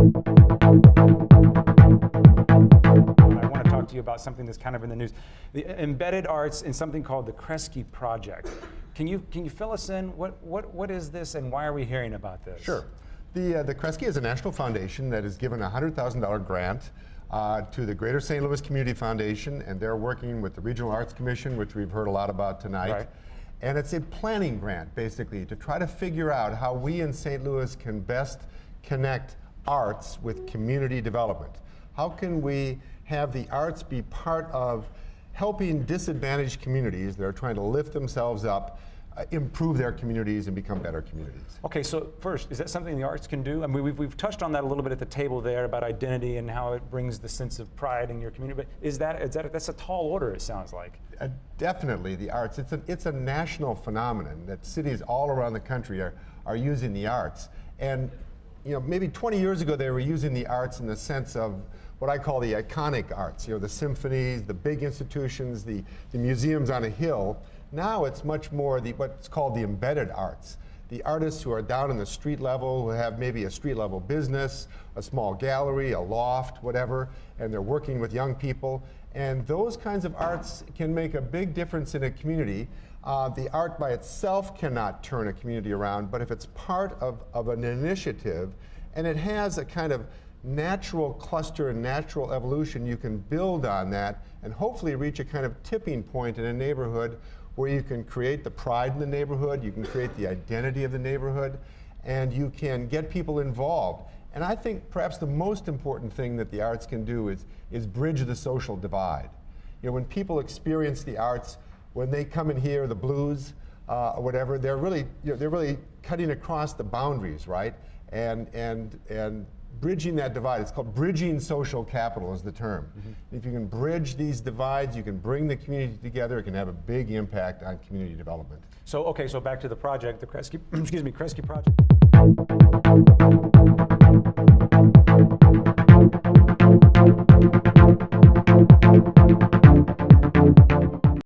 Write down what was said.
I want to talk to you about something that's kind of in the news. The embedded arts in something called the Kresge Project. Can you fill us in? What is this and why are we hearing about this? Sure. The Kresge is a national foundation that has given a $100,000 grant to the Greater St. Louis Community Foundation, and they're working with the Regional Arts Commission, which we've heard a lot about tonight. Right. And it's a planning grant, basically, to try to figure out how we in St. Louis can best connect arts with community development. How can we have the arts be part of helping disadvantaged communities that are trying to lift themselves up, improve their communities and become better communities? Okay, so first, is that something the arts can do? I mean, we've touched on that a little bit at the table there about identity and how it brings the sense of pride in your community, but that's a tall order, it sounds like. Definitely, the arts. It's a national phenomenon that cities all around the country are using the arts. And maybe 20 years ago they were using the arts in the sense of what I call the iconic arts, the symphonies, the big institutions, the museums on a hill. Now it's much more what's called the embedded arts. The artists who are down in the street level, who have maybe a street level business, a small gallery, a loft, whatever, and they're working with young people. And those kinds of arts can make a big difference in a community. The art by itself cannot turn a community around, but if it's part of an initiative and it has a kind of natural cluster and natural evolution, you can build on that and hopefully reach a kind of tipping point in a neighborhood where you can create the pride in the neighborhood, you can create the identity of the neighborhood, and you can get people involved. And I think perhaps the most important thing that the arts can do is bridge the social divide. When people experience the arts, when they come and hear the blues or whatever, they're really cutting across the boundaries, right? And bridging that divide. It's called bridging social capital is the term. Mm-hmm. If you can bridge these divides, you can bring the community together, it can have a big impact on community development. So back to the project, the Kresge, Kresge Project.